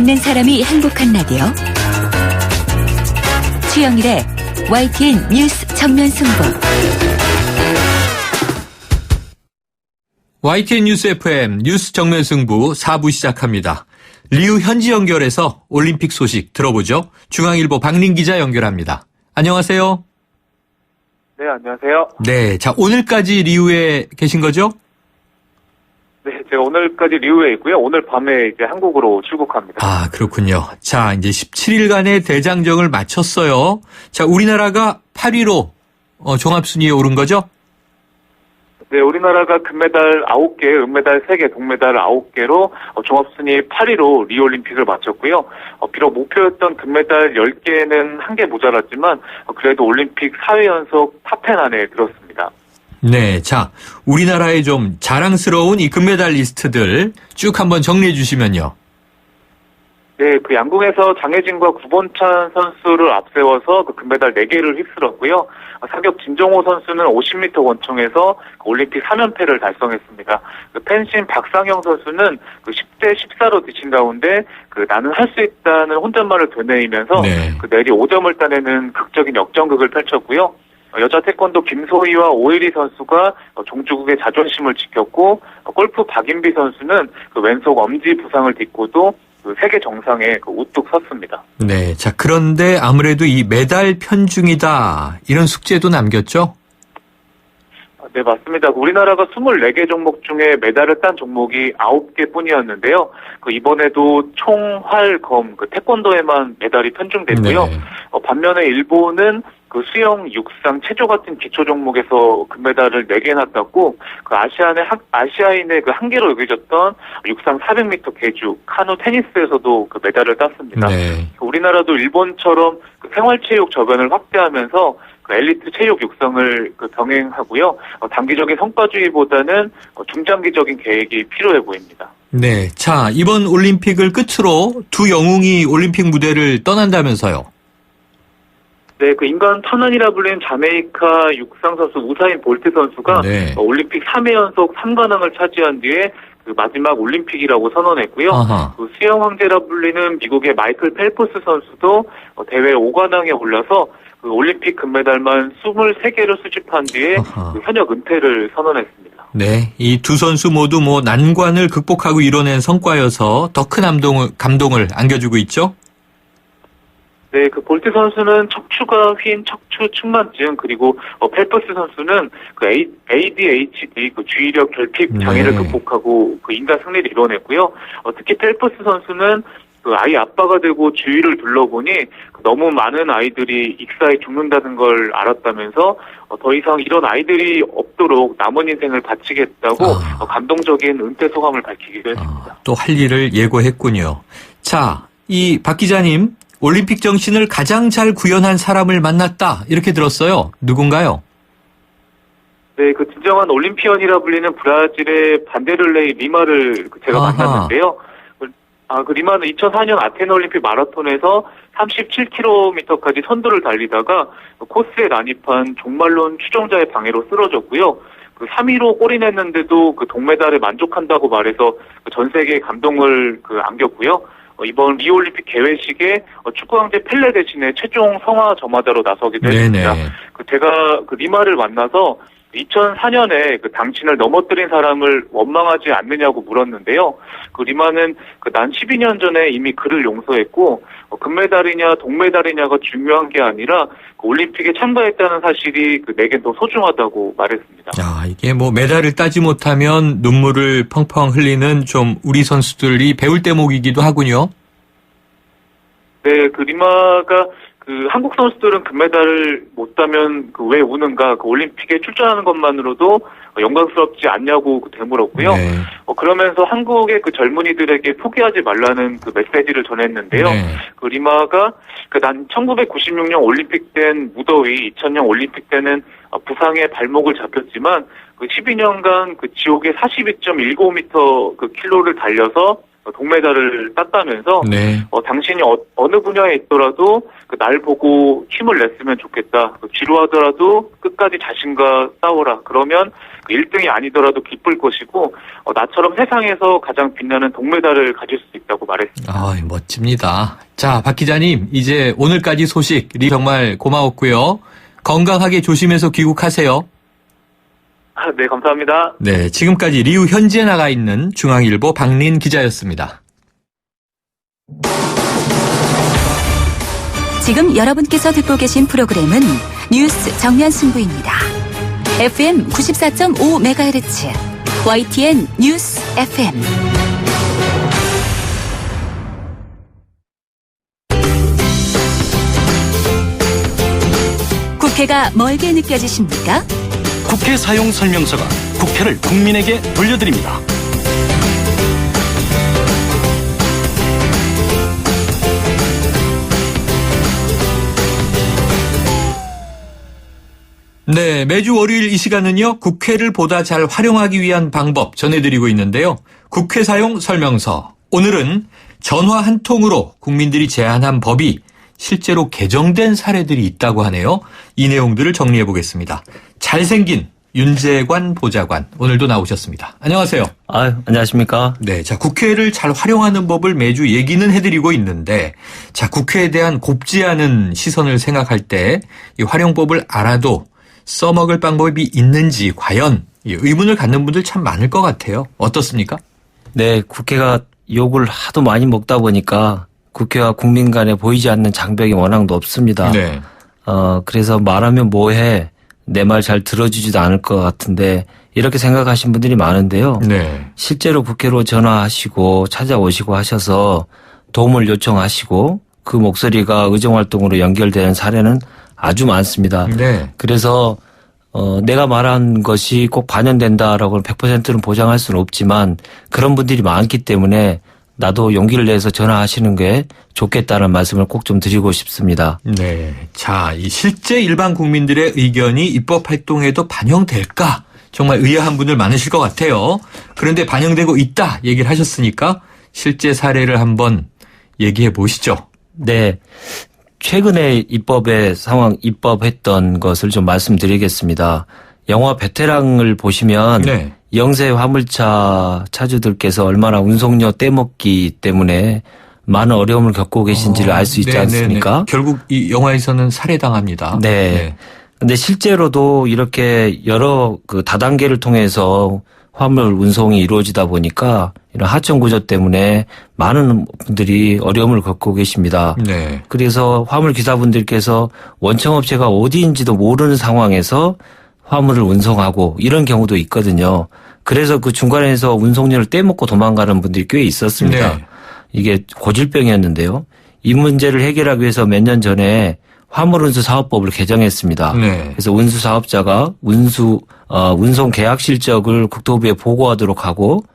듣는 사람이 행복한 라디오 최영일의 YTN 뉴스 정면 승부. YTN 뉴스 FM 뉴스 정면 승부 4부 시작합니다. 리우 현지 연결해서 올림픽 소식 들어보죠. 중앙일보 박린 기자 연결합니다. 안녕하세요. 네, 안녕하세요. 네, 자 오늘까지 리우에 계신 거죠? 네, 제가 오늘까지 리우에 있고요. 오늘 밤에 이제 한국으로 출국합니다. 아, 그렇군요. 자, 이제 17일간의 대장정을 마쳤어요. 자, 우리나라가 8위로 종합순위에 오른 거죠? 네, 우리나라가 금메달 9개, 은메달 3개, 동메달 9개로 종합순위 8위로 리우올림픽을 마쳤고요. 비록 목표였던 금메달 10개는 한 개 모자랐지만 그래도 올림픽 4회 연속 탑10 안에 들었습니다. 네, 자, 우리나라의 좀 자랑스러운 이 금메달리스트들 쭉 한번 정리해 주시면요. 네, 그 양궁에서 장혜진과 구본찬 선수를 앞세워서 그 금메달 4개를 휩쓸었고요. 사격 진정호 선수는 50m 권총에서 올림픽 3연패를 달성했습니다. 그 펜싱 박상영 선수는 그 10대 14로 뒤진 가운데 그 나는 할 수 있다는 혼잣말을 되뇌이면서 그 내리 5점을 따내는 극적인 역전극을 펼쳤고요. 여자 태권도 김소희와 오일희 선수가 종주국의 자존심을 지켰고, 골프 박인비 선수는 그 왼손 엄지 부상을 딛고도 그 세계 정상에 우뚝 섰습니다. 네, 자 그런데 아무래도 이 메달 편중이다 이런 숙제도 남겼죠? 네, 맞습니다. 우리나라가 24개 종목 중에 메달을 딴 종목이 9개 뿐이었는데요. 이번에도 총, 활, 검, 태권도에만 메달이 편중됐고요. 네. 반면에 일본은 수영, 육상, 체조 같은 기초 종목에서 금메달을 4개나 땄고, 아시아인의 한계로 여겨졌던 육상 400m 계주, 카누 테니스에서도 메달을 땄습니다. 네. 우리나라도 일본처럼 생활체육 저변을 확대하면서 엘리트 체육 육성을 병행하고요. 단기적인 성과주의보다는 중장기적인 계획이 필요해 보입니다. 네, 자 이번 올림픽을 끝으로 두 영웅이 올림픽 무대를 떠난다면서요? 네, 인간 천안이라 불리는 자메이카 육상 선수 우사인 볼트 선수가 올림픽 3회 연속 3관왕을 차지한 뒤에 마지막 올림픽이라고 선언했고요. 수영 황제라 불리는 미국의 마이클 펠프스 선수도 대회 5관왕에 올라서 올림픽 금메달만 23개를 수집한 뒤에 현역 은퇴를 선언했습니다. 네, 이 두 선수 모두 난관을 극복하고 이뤄낸 성과여서 더 큰 감동을 안겨주고 있죠? 네, 볼트 선수는 척추가 휜 척추 측만증, 그리고 펠퍼스 선수는 ADHD 주의력 결핍 장애를 극복하고 인간 승리를 이뤄냈고요. 특히 펠퍼스 선수는 아이 아빠가 되고 주위를 둘러보니 너무 많은 아이들이 익사해 죽는다는 걸 알았다면서 더 이상 이런 아이들이 없도록 남은 인생을 바치겠다고 감동적인 은퇴 소감을 밝히기도 했습니다. 또 할 일을 예고했군요. 자, 이 박 기자님, 올림픽 정신을 가장 잘 구현한 사람을 만났다 이렇게 들었어요. 누군가요? 네, 진정한 올림피언이라 불리는 브라질의 반데를레이 리마를 제가 만났는데요. 리마는 2004년 아테네 올림픽 마라톤에서 37km까지 선두를 달리다가 코스에 난입한 종말론 추종자의 방해로 쓰러졌고요. 3위로 골이 냈는데도 동메달에 만족한다고 말해서 전 세계에 감동을 안겼고요. 이번 리우올림픽 개회식에 축구 황제 펠레 대신에 최종 성화 점화자로 나서기도 했습니다. 제가 리마를 만나서 2004년에 당신을 넘어뜨린 사람을 원망하지 않느냐고 물었는데요. 리마는 난 12년 전에 이미 그를 용서했고 금메달이냐 동메달이냐가 중요한 게 아니라 올림픽에 참가했다는 사실이 내겐 더 소중하다고 말했습니다. 이게 메달을 따지 못하면 눈물을 펑펑 흘리는 좀 우리 선수들이 배울 대목이기도 하군요. 네, 리마가 한국 선수들은 금메달을 못 따면 왜 우는가, 올림픽에 출전하는 것만으로도 영광스럽지 않냐고 되물었고요. 그러면서 한국의 젊은이들에게 포기하지 말라는 메시지를 전했는데요. 리마가 난 1996년 올림픽 때는 무더위, 2000년 올림픽 때는 부상에 발목을 잡혔지만 12년간 지옥의 42.19m 킬로를 달려서 동메달을 땄다면서 네. 당신이 어느 분야에 있더라도 날 보고 힘을 냈으면 좋겠다. 지루하더라도 끝까지 자신과 싸워라. 그러면 1등이 아니더라도 기쁠 것이고 나처럼 세상에서 가장 빛나는 동메달을 가질 수 있다고 말했습니다. 아, 멋집니다. 자, 박 기자님, 이제 오늘까지 소식 정말 고마웠고요. 건강하게 조심해서 귀국하세요. 네, 감사합니다. 네, 지금까지 리우 현지에 나가 있는 중앙일보 박린 기자였습니다. 지금 여러분께서 듣고 계신 프로그램은 뉴스 정면 승부입니다. FM 94.5MHz YTN 뉴스 FM. 국회가 멀게 느껴지십니까? 국회 사용 설명서가 국회를 국민에게 돌려드립니다. 네, 매주 월요일 이 시간은요, 국회를 보다 잘 활용하기 위한 방법 전해드리고 있는데요. 국회 사용 설명서. 오늘은 전화 한 통으로 국민들이 제안한 법이 실제로 개정된 사례들이 있다고 하네요. 이 내용들을 정리해 보겠습니다. 잘생긴 윤재관 보좌관, 오늘도 나오셨습니다. 안녕하세요. 안녕하십니까. 네, 자, 국회를 잘 활용하는 법을 매주 얘기는 해드리고 있는데, 자, 국회에 대한 곱지 않은 시선을 생각할 때 이 활용법을 알아도 써먹을 방법이 있는지 과연 의문을 갖는 분들 참 많을 것 같아요. 어떻습니까? 네, 국회가 욕을 하도 많이 먹다 보니까 국회와 국민 간에 보이지 않는 장벽이 워낙 높습니다. 네. 그래서 말하면 뭐해, 내 말 잘 들어주지도 않을 것 같은데 이렇게 생각하신 분들이 많은데요. 네. 실제로 국회로 전화하시고 찾아오시고 하셔서 도움을 요청하시고 그 목소리가 의정활동으로 연결되는 사례는 아주 많습니다. 네. 그래서 내가 말한 것이 꼭 반영된다라고 100%는 보장할 수는 없지만 그런 분들이 많기 때문에 나도 용기를 내서 전화하시는 게 좋겠다는 말씀을 꼭 좀 드리고 싶습니다. 네. 자, 이 실제 일반 국민들의 의견이 입법 활동에도 반영될까? 정말 의아한 분들 많으실 것 같아요. 그런데 반영되고 있다 얘기를 하셨으니까 실제 사례를 한번 얘기해 보시죠. 네. 최근에 입법했던 것을 좀 말씀드리겠습니다. 영화 베테랑을 보시면 네. 영세 화물차 차주들께서 얼마나 운송료 떼먹기 때문에 많은 어려움을 겪고 계신지를 알 수 있지 않습니까? 결국 이 영화에서는 살해당합니다. 네. 근데 실제로도 이렇게 여러 다단계를 통해서 화물 운송이 이루어지다 보니까 이런 하청 구조 때문에 많은 분들이 어려움을 겪고 계십니다. 네. 그래서 화물 기사분들께서 원청업체가 어디인지도 모르는 상황에서 화물을 운송하고 이런 경우도 있거든요. 그래서 그 중간에서 운송료를 떼먹고 도망가는 분들이 꽤 있었습니다. 네. 이게 고질병이었는데요. 이 문제를 해결하기 위해서 몇 년 전에 화물운수 사업법을 개정했습니다. 네. 그래서 운수 사업자가 운송 계약 실적을 국토부에 보고하도록 하고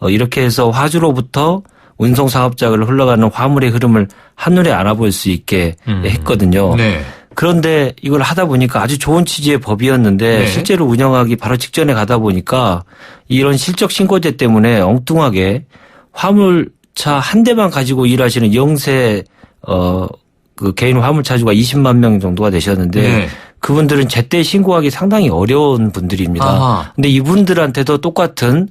이렇게 해서 화주로부터 운송 사업자를 흘러가는 화물의 흐름을 한눈에 알아볼 수 있게 했거든요. 네. 그런데 이걸 하다 보니까 아주 좋은 취지의 법이었는데 네. 실제로 운영하기 바로 직전에 가다 보니까 이런 실적 신고제 때문에 엉뚱하게 화물차 한 대만 가지고 일하시는 영세 개인 화물차주가 20만 명 정도가 되셨는데 네. 그분들은 제때 신고하기 상당히 어려운 분들입니다. 아하. 근데 이분들한테도 똑같은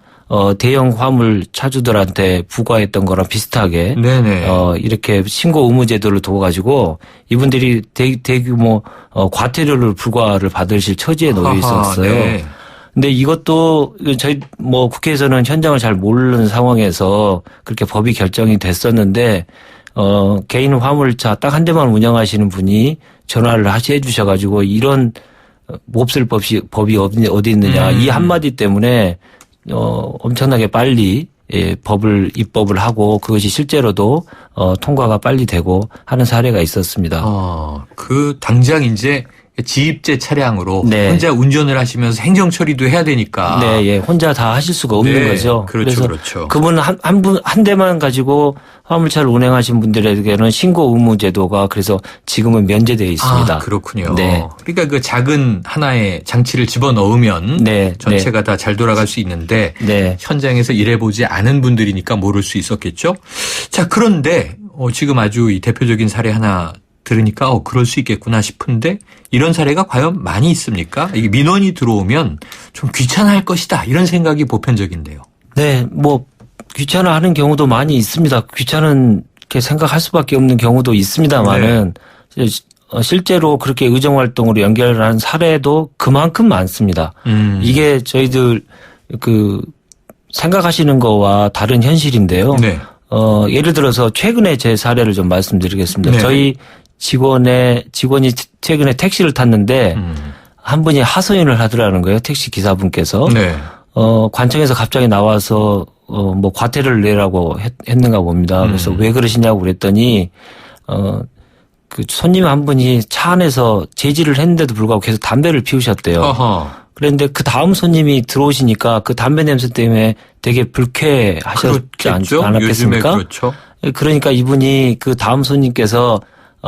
대형 화물 차주들한테 부과했던 거랑 비슷하게 네네. 이렇게 신고 의무 제도를 둬가지고 이분들이 대규모 과태료를 부과를 받으실 처지에 놓여 있었어요. 네. 근데 이것도 저희 국회에서는 현장을 잘 모르는 상황에서 그렇게 법이 결정이 됐었는데 개인 화물차 딱 한 대만 운영하시는 분이 전화를 해 주셔가지고 이런 몹쓸 법이 어디 있느냐 이 한마디 때문에 엄청나게 빨리 입법을 하고 그것이 실제로도 통과가 빨리 되고 하는 사례가 있었습니다. 당장 이제 지입제 차량으로 네. 혼자 운전을 하시면서 행정 처리도 해야 되니까. 네, 예. 혼자 다 하실 수가 없는 네, 거죠. 그렇죠, 그래서 그렇죠. 그분 한 대만 가지고 화물차를 운행하신 분들에게는 신고 의무 제도가 그래서 지금은 면제되어 있습니다. 아, 그렇군요. 네. 그러니까 그 작은 하나의 장치를 집어넣으면 네, 전체가 다 잘 돌아갈 수 있는데 네. 현장에서 일해보지 않은 분들이니까 모를 수 있었겠죠. 자, 그런데 지금 아주 이 대표적인 사례 하나 들으니까 그럴 수 있겠구나 싶은데 이런 사례가 과연 많이 있습니까? 이게 민원이 들어오면 좀 귀찮아할 것이다 이런 생각이 보편적인데요. 네, 뭐 귀찮아하는 경우도 많이 있습니다. 귀찮게 생각할 수밖에 없는 경우도 있습니다만은 실제로 그렇게 의정활동으로 연결하는 사례도 그만큼 많습니다. 이게 저희들 생각하시는 거와 다른 현실인데요. 네. 예를 들어서 최근에 제 사례를 좀 말씀드리겠습니다. 네. 저희 직원이 최근에 택시를 탔는데 한 분이 하소연을 하더라는 거예요. 택시 기사분께서. 네. 관청에서 갑자기 나와서 뭐 과태료를 내라고 했는가 봅니다. 그래서 왜 그러시냐고 그랬더니 그 손님 한 분이 차 안에서 제지를 했는데도 불구하고 계속 담배를 피우셨대요. 어허. 그런데 그 다음 손님이 들어오시니까 그 담배 냄새 때문에 되게 불쾌하셨지 그렇겠죠? 않았겠습니까? 요즘에 그렇죠. 그러니까 이분이 그 다음 손님께서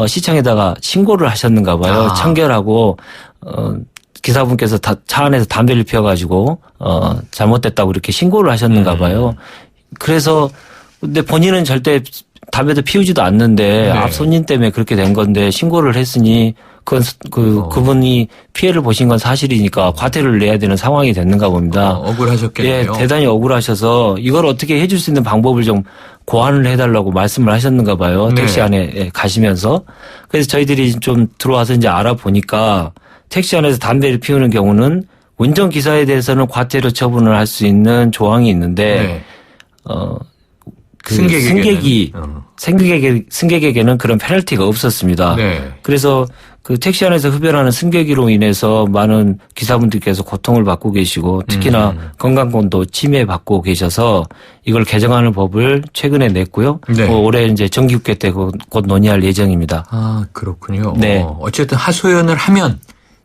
시청에다가 신고를 하셨는가 봐요. 아. 청결하고 기사분께서 차 안에서 담배를 피워가지고 잘못됐다고 이렇게 신고를 하셨는가 봐요. 그래서 근데 본인은 절대 담배도 피우지도 않는데 네. 앞 손님 때문에 그렇게 된 건데 신고를 했으니 그분이 피해를 보신 건 사실이니까 과태료를 내야 되는 상황이 됐는가 봅니다. 억울하셨겠네요. 예, 대단히 억울하셔서 이걸 어떻게 해줄 수 있는 방법을 좀 고안을 해달라고 말씀을 하셨는가 봐요. 네. 택시 안에 가시면서. 그래서 저희들이 좀 들어와서 이제 알아보니까 택시 안에서 담배를 피우는 경우는 운전기사에 대해서는 과태료 처분을 할 수 있는 조항이 있는데, 네. 승객에게는 그런 페널티가 없었습니다. 네. 그래서 그 택시 안에서 흡연하는 승객으로 인해서 많은 기사분들께서 고통을 받고 계시고 특히나 건강권도 침해받고 계셔서 이걸 개정하는 법을 최근에 냈고요. 네. 올해 이제 정기국회 때 곧 논의할 예정입니다. 아, 그렇군요. 네. 어쨌든 하소연을 하면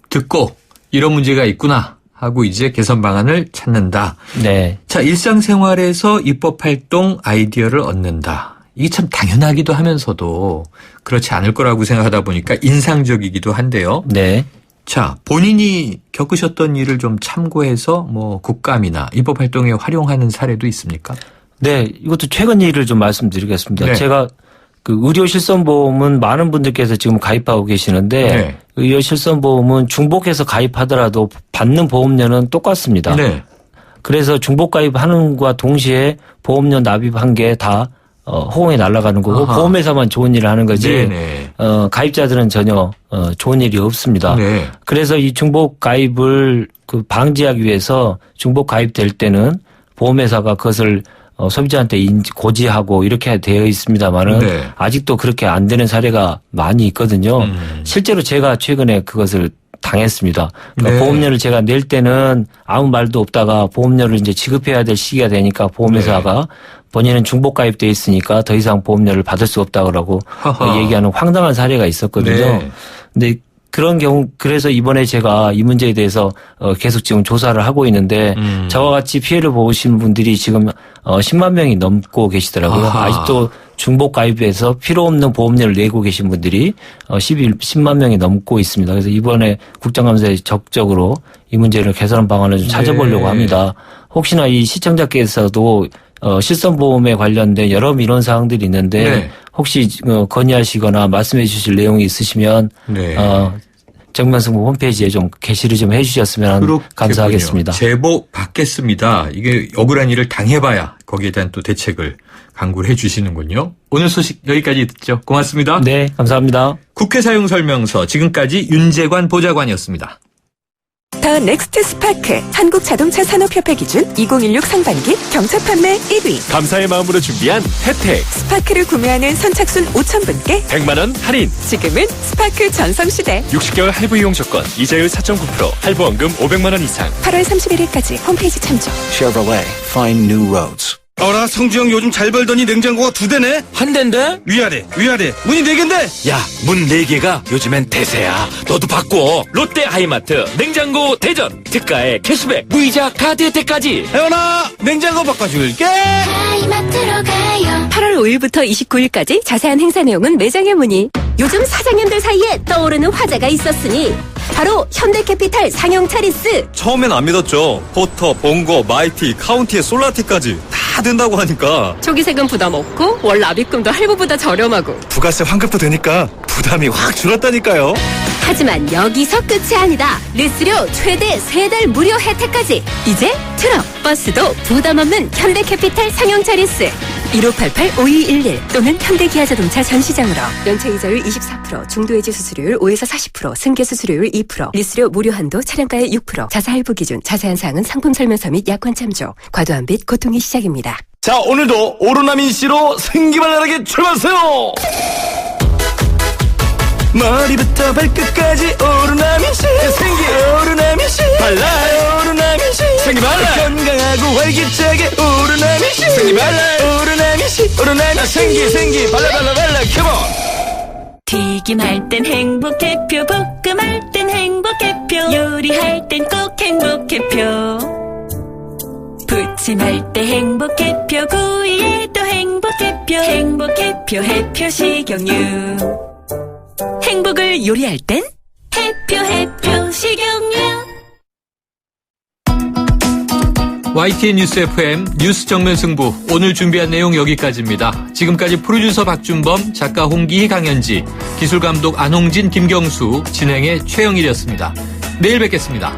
듣고 이런 문제가 있구나 하고 이제 개선 방안을 찾는다. 네. 자, 일상생활에서 입법 활동 아이디어를 얻는다. 이게 참 당연하기도 하면서도 그렇지 않을 거라고 생각하다 보니까 인상적이기도 한데요. 네. 자, 본인이 겪으셨던 일을 좀 참고해서 뭐 국감이나 입법 활동에 활용하는 사례도 있습니까? 네. 이것도 최근 일을 좀 말씀드리겠습니다. 네. 제가 그 의료실손보험은 많은 분들께서 지금 가입하고 계시는데 네. 의료실손보험은 중복해서 가입하더라도 받는 보험료는 똑같습니다. 네. 그래서 중복 가입하는 것과 동시에 보험료 납입한 게 다 호응에 날아가는 거고 아하. 보험회사만 좋은 일을 하는 거지 네네. 가입자들은 전혀 좋은 일이 없습니다. 네. 그래서 이 중복 가입을 방지하기 위해서 중복 가입될 때는 보험회사가 그것을 소비자한테 고지하고 이렇게 되어 있습니다만은 네. 아직도 그렇게 안 되는 사례가 많이 있거든요. 실제로 제가 최근에 그것을 당했습니다. 그러니까 네. 보험료를 제가 낼 때는 아무 말도 없다가 보험료를 이제 지급해야 될 시기가 되니까 보험회사가 본인은 중복 가입돼 있으니까 더 이상 보험료를 받을 수 없다고 얘기하는 황당한 사례가 있었거든요. 네. 근데 그런 경우 그래서 이번에 제가 이 문제에 대해서 계속 지금 조사를 하고 있는데 저와 같이 피해를 보신 분들이 지금 10만 명이 넘고 계시더라고요. 아하. 아직도 중복 가입해서 필요 없는 보험료를 내고 계신 분들이 10만 명이 넘고 있습니다. 그래서 이번에 국정감사에 적극적으로 이 문제를 개선 방안을 좀 찾아보려고 네. 합니다. 혹시나 이 시청자께서도 실손보험에 관련된 여러 민원 사항들이 있는데 네. 혹시 건의하시거나 말씀해 주실 내용이 있으시면 네. 정면승부 홈페이지에 좀 게시를 좀 해주셨으면 그렇겠군요. 감사하겠습니다. 제보 받겠습니다. 이게 억울한 일을 당해봐야 거기에 대한 또 대책을 강구를 해 주시는군요. 오늘 소식 여기까지 듣죠. 고맙습니다. 네, 감사합니다. 국회 사용 설명서 지금까지 윤재관 보좌관이었습니다. 더 넥스트 스파크 한국자동차 산업협회 기준 2016 상반기 경차 판매 1위. 감사의 마음으로 준비한 혜택 스파크를 구매하는 선착순 5,000분께 100만 원 할인 지금은 스파크 전성시대. 60개월 할부 이용 조건 이자율 4.9% 할부원금 500만 원 이상 8월 31일까지 홈페이지 참조. Chevrolet, find new roads. 어라, 성주형 요즘 잘 벌더니 냉장고가 2대네? 한 대인데? 위아래 문이 4개인데? 야, 문 4개가 요즘엔 대세야. 너도 바꿔. 롯데 하이마트 냉장고 대전. 특가에 캐시백, 무이자 카드 혜택까지. 혜원아, 냉장고 바꿔줄게. 하이마트로 가요. 8월 5일부터 29일까지 자세한 행사 내용은 매장에 문의. 요즘 사장님들 사이에 떠오르는 화제가 있었으니 바로 현대캐피탈 상용 차리스. 처음엔 안 믿었죠. 포터, 봉고, 마이티, 카운티의 솔라티까지 다 된다고 하니까. 초기세금 부담 없고 월 납입금도 할부보다 저렴하고. 부가세 환급도 되니까 부담이 확 줄었다니까요. 하지만 여기서 끝이 아니다. 리스료 최대 3달 무료 혜택까지. 이제 트럭, 버스도 부담 없는 현대캐피탈 상용 차리스. 1588-5211 또는 현대기아자동차 전시장으로. 연체이자율 24%, 중도해지 수수료율 5에서 40%, 승계수수료율 2%, 리스료 무료 한도 차량가의 6%, 자사 할부 기준, 자세한 사항은 상품 설명서 및 약관 참조. 과도한 빚 고통의 시작입니다. 자, 오늘도 오로나민 씨로 생기발랄하게 출발하세요. 머리부터 발끝까지 오로나민 씨, 생기 오로나민 씨, 발랄 오로나민 씨, 생기 발랄. 건강하고 활기차게 오로나민 씨, 생기 발랄 오로나민 씨, 오로나민 생기 발랄 컴온. 튀김할 땐 행복해표, 볶음할 땐 행복해표, 요리할 땐 꼭 행복해표. 부침할 때 행복해표, 구이에도 행복해표, 행복해표, 해표 식용유. 행복을 요리할 땐 해표 식용유. YTN 뉴스 FM 뉴스 정면 승부, 오늘 준비한 내용 여기까지입니다. 지금까지 프로듀서 박준범, 작가 홍기희, 강현지, 기술감독 안홍진, 김경수, 진행의 최영일이었습니다. 내일 뵙겠습니다.